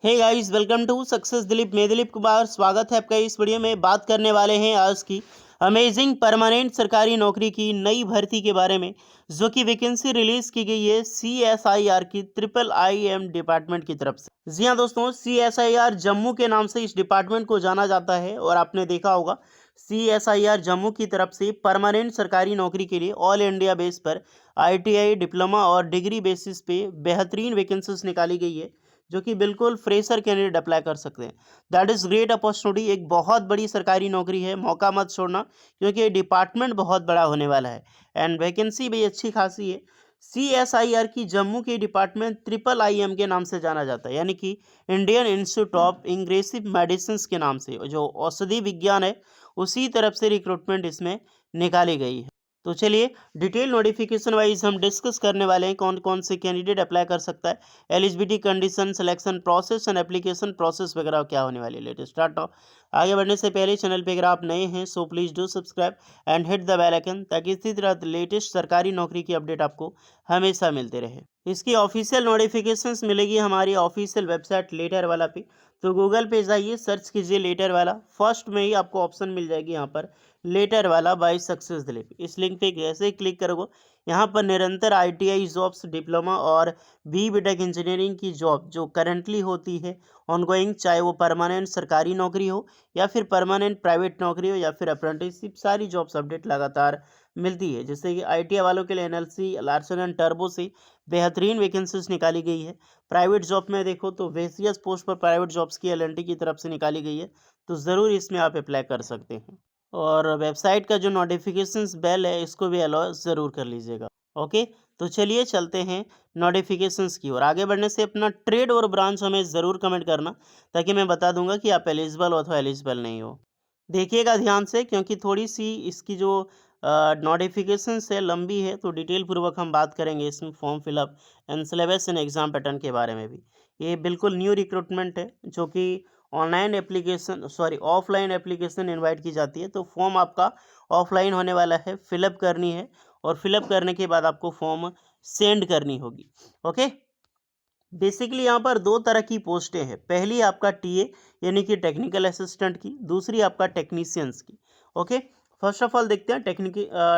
Hey guys, welcome to success Dilip. मैं दिलीप कुमार, स्वागत है आपका इस वीडियो में। बात करने वाले हैं आज की अमेजिंग परमानेंट सरकारी नौकरी की नई भर्ती के बारे में, जो कि वैकेंसी रिलीज की गई है CSIR की IIM डिपार्टमेंट की तरफ से। जी हाँ दोस्तों, CSIR जम्मू के नाम से इस डिपार्टमेंट को जाना जाता है और आपने देखा होगा CSIR जम्मू की तरफ से परमानेंट सरकारी नौकरी के लिए ऑल इंडिया बेस पर ITI डिप्लोमा और डिग्री बेसिस पे बेहतरीन वैकेंसीज निकाली गई है, जो कि बिल्कुल फ्रेशर कैंडिडेट अप्लाई कर सकते हैं। That is great opportunity. एक बहुत बड़ी सरकारी नौकरी है, मौका मत छोड़ना, क्योंकि ये डिपार्टमेंट बहुत बड़ा होने वाला है एंड वैकेंसी भी अच्छी खासी है। CSIR की जम्मू की डिपार्टमेंट IIM के नाम से जाना जाता है, यानी कि Indian institute of ingressive medicine के नाम से, जो औषधि विज्ञान है उसी तरफ से रिक्रूटमेंट इसमें निकाली गई है। तो चलिए डिटेल नोटिफिकेशन वाइज हम डिस्कस करने वाले हैं कौन कौन से कैंडिडेट अप्लाई कर सकता है, eligibility condition, selection process and application process वगैरह क्या होने वाली है। Latest start now. आगे बढ़ने से पहले चैनल पे अगर आप नए हैं so please do subscribe and hit the bell icon, ताकि इसी तरह लेटेस्ट सरकारी नौकरी की अपडेट आपको हमेशा मिलते रहे। इसकी ऑफिशियल नोटिफिकेशंस मिलेगी हमारी ऑफिशियल वेबसाइट लेटर वाला पे। तो गूगल पे जाइए, सर्च कीजिए लेटर वाला, फर्स्ट में ही आपको ऑप्शन मिल जाएगी यहाँ पर लेटर वाला बाय सक्सेस दिलीप। इस लिंक पे जैसे ही क्लिक करोगे, यहाँ पर निरंतर ITI जॉब्स, डिप्लोमा और BTech इंजीनियरिंग की जॉब जो करंटली होती है ऑनगोइंग, चाहे वो परमानेंट सरकारी नौकरी हो या फिर परमानेंट प्राइवेट नौकरी हो या फिर अप्रेंटिसशिप, सारी जॉब्स अपडेट लगातार मिलती है। जैसे कि ITI वालों के लिए NLC, लार्सन एंड टर्बो से बेहतरीन वैकेंसीज निकाली गई है। प्राइवेट जॉब में देखो तो वेसियस पोस्ट पर प्राइवेट जॉब्स की LNT की तरफ से निकाली गई है, तो ज़रूर इसमें आप अप्लाई कर सकते हैं। और वेबसाइट का जो नोटिफिकेशंस बेल है इसको भी अलाउ ज़रूर कर लीजिएगा। ओके, तो चलिए चलते हैं नोटिफिकेशंस की ओर। आगे बढ़ने से अपना ट्रेड और ब्रांच हमें ज़रूर कमेंट करना, ताकि मैं बता दूंगा कि आप एलिजिबल हो अथवा एलिजिबल नहीं हो। देखिएगा ध्यान से, क्योंकि थोड़ी सी इसकी जो नोटिफिकेशंस है लंबी है, तो डिटेल पूर्वक हम बात करेंगे इसमें form fill up and syllabus and exam pattern के बारे में भी। ये बिल्कुल न्यू रिक्रूटमेंट है, जो कि online application offline application invite की जाती है। तो फॉर्म आपका ऑफलाइन होने वाला है, फिलअप करनी है और फिलअप करने के बाद आपको फॉर्म सेंड करनी होगी। ओके, बेसिकली यहाँ पर दो तरह की पोस्टें हैं। पहली आपका TA यानी कि टेक्निकल असिस्टेंट की, दूसरी आपका टेक्नीशियंस की। ओके, फर्स्ट ऑफ ऑल देखते हैं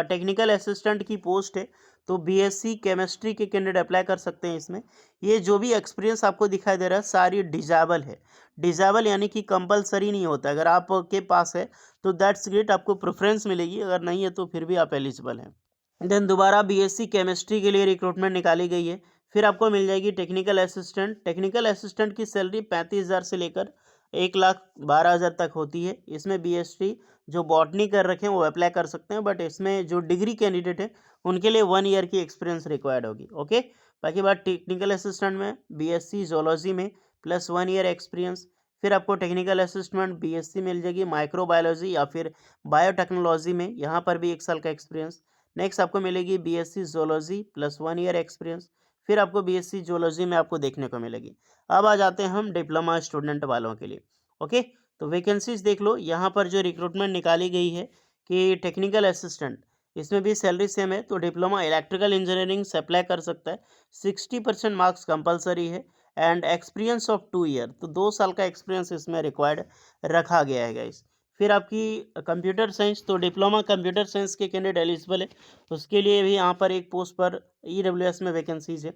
टेक्निकल असिस्टेंट की पोस्ट है, तो BSc केमिस्ट्री के कैंडिडेट अप्लाई कर सकते हैं इसमें। ये जो भी एक्सपीरियंस आपको दिखाई दे रहा है सारी डिजाबल है। डिजाबल यानी कि कंपलसरी नहीं होता, अगर आपके पास है तो दैट्स ग्रेट, आपको प्रेफरेंस मिलेगी, अगर नहीं है तो फिर भी आप एलिजिबल हैं। देन दोबारा BSc केमिस्ट्री के लिए रिक्रूटमेंट निकाली गई है। फिर आपको मिल जाएगी टेक्निकल असिस्टेंट। टेक्निकल असिस्टेंट की सैलरी 35,000 से लेकर 1,12,000 तक होती है। इसमें BSc जो बॉटनी कर रखे हैं वो अप्लाई कर सकते हैं, बट इसमें जो डिग्री कैंडिडेट है उनके लिए 1 ईयर की एक्सपीरियंस रिक्वायर्ड होगी। ओके, बाकी बात टेक्निकल असिस्टेंट में BSc जोलॉजी में प्लस 1 ईयर एक्सपीरियंस। फिर आपको टेक्निकल असिस्टेंट BSc मिल जाएगी माइक्रोबायोलॉजी या फिर बायोटेक्नोलॉजी में, यहाँ पर भी 1 साल का एक्सपीरियंस। नेक्स्ट आपको मिलेगी BSc zoology plus 1 year experience. फिर आपको BSc जोलॉजी में आपको देखने को मिलेगी। अब आ जाते हैं हम डिप्लोमा स्टूडेंट वालों के लिए। ओके, तो वैकेंसीज देख लो, यहाँ पर जो रिक्रूटमेंट निकाली गई है कि टेक्निकल असिस्टेंट, इसमें भी सैलरी सेम है। तो डिप्लोमा इलेक्ट्रिकल इंजीनियरिंग से अप्लाई कर सकता है। 60% मार्क्स कंपलसरी है एंड एक्सपीरियंस ऑफ 2 ईयर, तो 2 साल का एक्सपीरियंस इसमें रिक्वायर्ड रखा गया है गाइस। फिर आपकी कंप्यूटर साइंस, तो डिप्लोमा कंप्यूटर साइंस के कैंडिडेट एलिजिबल है, उसके लिए भी यहाँ पर एक पोस्ट पर EWS में वैकेंसीज है।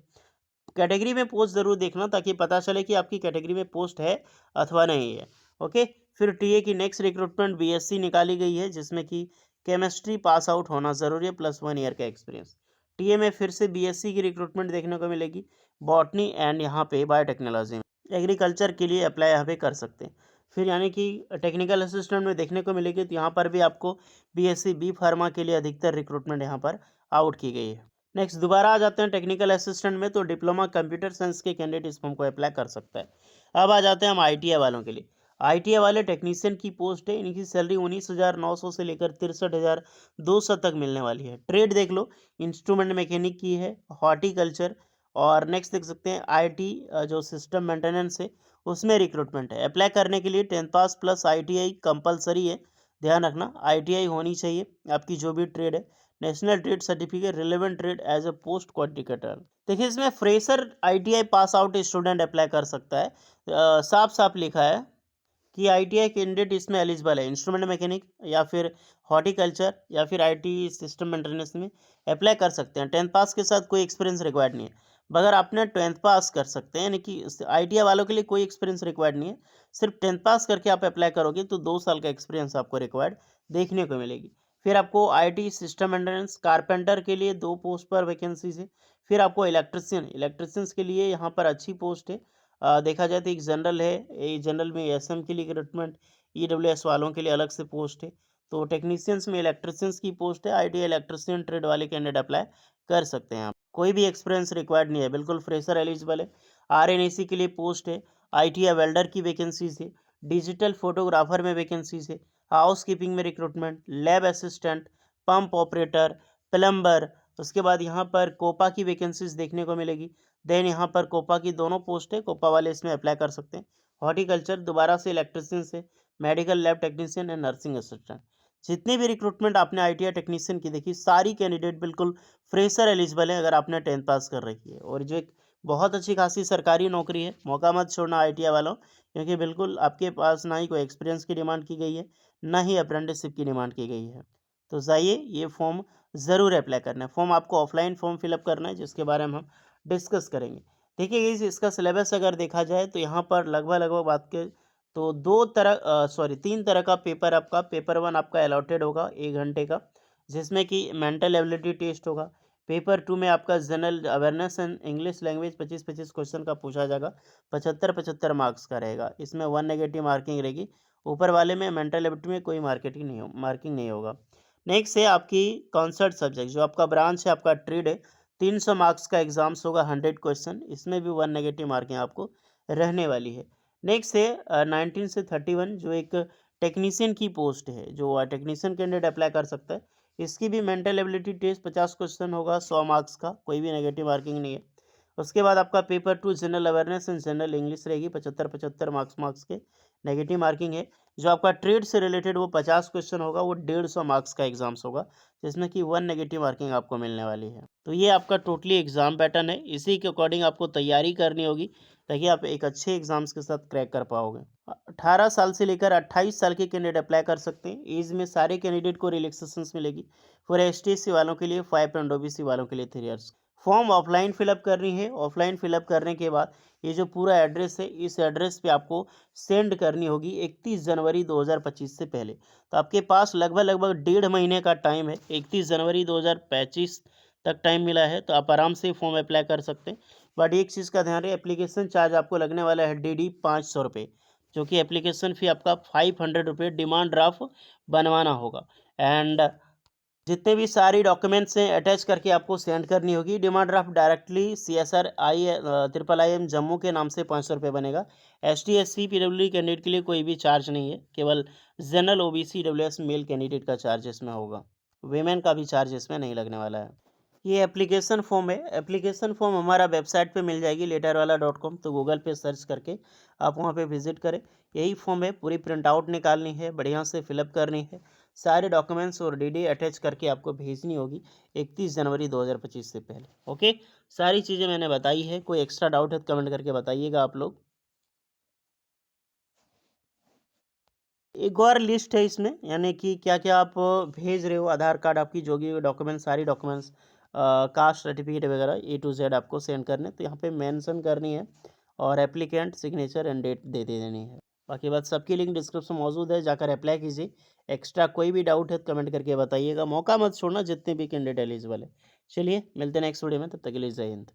कैटेगरी में पोस्ट ज़रूर देखना, ताकि पता चले कि आपकी कैटेगरी में पोस्ट है अथवा नहीं है। ओके, फिर TA की नेक्स्ट रिक्रूटमेंट BSc निकाली गई है, जिसमें कि केमिस्ट्री पास आउट होना ज़रूरी है प्लस 1 ईयर का एक्सपीरियंस। TA में फिर से BSc की रिक्रूटमेंट देखने को मिलेगी, बॉटनी एंड यहाँ पे बायोटेक्नोलॉजी में। एग्रीकल्चर के लिए अप्लाई यहाँ पे कर सकते हैं। फिर यानी कि टेक्निकल असिस्टेंट में देखने को मिलेगी, तो यहाँ पर भी आपको BSc B फार्मा के लिए अधिकतर रिक्रूटमेंट यहाँ पर आउट की गई है। नेक्स्ट दोबारा आ जाते हैं टेक्निकल असिस्टेंट में, तो डिप्लोमा कंप्यूटर साइंस के कैंडिडेट इस फॉर्म को अप्लाई कर सकता है। अब आ जाते हैं हम ITI वालों के लिए। ITI वाले टेक्नीशियन की पोस्ट है, इनकी सैलरी 19,900 से लेकर 63,200 तक मिलने वाली है। ट्रेड देख लो, इंस्ट्रूमेंट मैकेनिक की है, हॉर्टिकल्चर, और नेक्स्ट देख सकते हैं IT जो सिस्टम मेंटेनेंस है उसमें रिक्रूटमेंट है। अप्लाई करने के लिए 10 पास प्लस ITI कंपलसरी है, ध्यान रखना ITI होनी चाहिए आपकी जो भी ट्रेड है। National trade certificate, relevant trade as a post qualificator. देखिए इसमें fresher ITI pass out student apply कर सकता है। साफ साफ लिखा है कि आईटीआई कैंडिडेट इसमें एलिजिबल है। इंस्ट्रूमेंट मैकेनिक या फिर हॉर्टिकल्चर या फिर आईटी सिस्टम मेंटेनेंस में अप्लाई कर सकते हैं। 10th पास के साथ कोई एक्सपीरियंस रिक्वायर्ड नहीं है। अगर आपने 10th पास कर सकते हैं, यानी कि आईटीआई वालों के लिए कोई एक्सपीरियंस रिक्वायर्ड नहीं है। सिर्फ 10th पास करके आप अप्लाई करोगे तो 2 साल का एक्सपीरियंस आपको रिक्वायर्ड देखने को मिलेगी। फिर आपको आईटी सिस्टम मेंटेनेंस कारपेंटर के लिए 2 पोस्ट पर वैकेंसीज है। फिर आपको इलेक्ट्रिशियंस के लिए यहाँ पर अच्छी पोस्ट है। देखा जाए तो एक जनरल है, ये जनरल में एसएम के लिए रिक्रूटमेंट, ईडब्ल्यूएस वालों के लिए अलग से पोस्ट है। तो टेक्नीशियंस में इलेक्ट्रिशियंस की पोस्ट है। आईटी इलेक्ट्रिशियन ट्रेड वाले कैंडिडेट अप्लाई कर सकते हैं। आप कोई भी एक्सपीरियंस रिक्वायर्ड नहीं है, बिल्कुल फ्रेशर एलिजिबल है। आरएनएसी के लिए पोस्ट है। आईटीआई वेल्डर की वैकेंसीज है। डिजिटल फोटोग्राफर में वैकेंसीज है। हाउस कीपिंग में recruitment, lab assistant, pump operator, plumber. उसके बाद यहाँ पर कोपा की वैकेंसीज देखने को मिलेगी। देन यहाँ पर कोपा की दोनों पोस्ट है, कोपा वाले इसमें अप्लाई कर सकते हैं। हॉर्टिकल्चर दोबारा से इलेक्ट्रिशियन से, medical lab technician and nursing assistant. जितनी भी रिक्रूटमेंट आपने आईटीआई टेक्नीशियन की देखी, सारी कैंडिडेट बिल्कुल फ्रेशर एलिजिबल है अगर आपने 10th पास कर रखी है। और जो एक बहुत अच्छी खासी सरकारी नौकरी है, मौका मत छोड़ना आईटीआई वालों, क्योंकि बिल्कुल आपके पास ना ही कोई एक्सपीरियंस की डिमांड की गई है, ना ही अप्रेंटिसशिप की डिमांड की गई है। तो जाइए ये फॉर्म ज़रूर अप्लाई करना है। फॉर्म आपको ऑफलाइन फॉर्म फिलअप करना है, जिसके बारे में हम डिस्कस करेंगे। देखिए गाइस, इसका सिलेबस अगर देखा जाए तो यहाँ पर लगभग लगभग बात के तो 3 तरह का पेपर आपका, पेपर 1 आपका अलॉटेड होगा 1 घंटे का, जिसमें कि मेंटल एबिलिटी टेस्ट होगा। पेपर 2 में आपका general awareness and English language 25-25 question का पूछा जाएगा। 75-75 मार्क्स का रहेगा। इसमें 1 नेगेटिव मार्किंग रहेगी। ऊपर वाले में मेंटल एबिलिटी में कोई मार्किंग नहीं होगा। नेक्स्ट है आपकी कॉन्सर्ट सब्जेक्ट, जो आपका ब्रांच है, आपका ट्रेड है। 300 मार्क्स का एग्जाम्स होगा, 100 क्वेश्चन। इसमें भी 1 नेगेटिव मार्किंग आपको रहने वाली है। नेक्स्ट है 19 से 31, जो एक टेक्नीशियन की पोस्ट है, जो टेक्नीशियन कैंडिडेट अप्लाई कर सकता है। इसकी भी मेंटल एबिलिटी टेस्ट 50 क्वेश्चन होगा, 100 मार्क्स का, कोई भी नेगेटिव मार्किंग नहीं है। उसके बाद आपका paper 2 general awareness and general English रहेगी, 75-75 मार्क्स के, नेगेटिव मार्किंग है। जो आपका ट्रेड से रिलेटेड वो 50 क्वेश्चन होगा, वो 150 मार्क्स का एग्जाम्स होगा, जिसमें कि 1 नेगेटिव मार्किंग आपको मिलने वाली है। तो ये आपका टोटली एग्जाम पैटर्न है, इसी के अकॉर्डिंग आपको तैयारी करनी होगी, ताकि आप एक अच्छे एग्जाम्स के साथ क्रैक कर पाओगे। 18 साल से लेकर 28 साल के कैंडिडेट अप्लाई कर सकते हैं। एज में सारे कैंडिडेट को रिलैक्सेशन मिलेगी। फॉर एसटीएससी वालों के लिए 5 एंड ओबीसी वालों के लिए 3 ईयर्स। फॉर्म ऑफलाइन फिलअप करनी है। ऑफलाइन फिलअप करने के बाद ये जो पूरा एड्रेस है, इस एड्रेस पे आपको सेंड करनी होगी 31 जनवरी 2025 से पहले। तो आपके पास लगभग लगभग 1.5 महीने का टाइम है। 31 जनवरी 2025 तक टाइम मिला है, तो आप आराम से फॉर्म अप्लाई कर सकते हैं। बट एक चीज़ का ध्यान रहे, एप्लीकेशन चार्ज आपको लगने वाला है DD 500 रुपये, जो कि एप्लीकेशन फ़ी आपका 500 रुपये डिमांड ड्राफ्ट बनवाना होगा। एंड जितने भी सारी डॉक्यूमेंट्स हैं अटैच करके आपको सेंड करनी होगी। Demand draft directly CSR IIM Jammu के नाम से 500 रुपये बनेगा। ST SC PWD कैंडिडेट के लिए कोई भी चार्ज नहीं है, केवल general OBC EWS male candidate का चार्ज इसमें होगा। वीमेन का भी चार्ज इसमें नहीं लगने वाला है। ये एप्लीकेशन फॉर्म है। एप्लीकेशन फॉर्म हमारा वेबसाइट पे मिल जाएगी letterwala.com, तो गूगल पे सर्च करके आप वहाँ पे विजिट करें। यही फॉर्म है, पूरी प्रिंट आउट निकालनी है, बढ़िया से फिलअप करनी है, सारे डॉक्यूमेंट्स और DD अटैच करके आपको भेजनी होगी 31 जनवरी 2025 से पहले। ओके, सारी चीज़ें मैंने बताई है। कोई एक्स्ट्रा डाउट है तो कमेंट करके बताइएगा आप लोग। एक और लिस्ट है इसमें, यानी कि क्या क्या आप भेज रहे हो, आधार कार्ड आपकी जो भी डॉक्यूमेंट्स, सारी डॉक्यूमेंट्स, कास्ट सर्टिफिकेट वगैरह A to Z आपको सेंड करने, तो यहाँ पे मेंशन करनी है और एप्लीकेंट सिग्नेचर एंड डेट दे देनी है। बाकी बात सबकी लिंक डिस्क्रिप्शन मौजूद है, जाकर अप्लाई कीजिए। एक्स्ट्रा कोई भी डाउट है तो कमेंट करके बताइएगा। मौका मत छोड़ना, जितने भी कैंडिडेट एलिजिबल है। चलिए मिलते हैं नेक्स्ट वीडियो में, तब तक के लिए जय हिंद।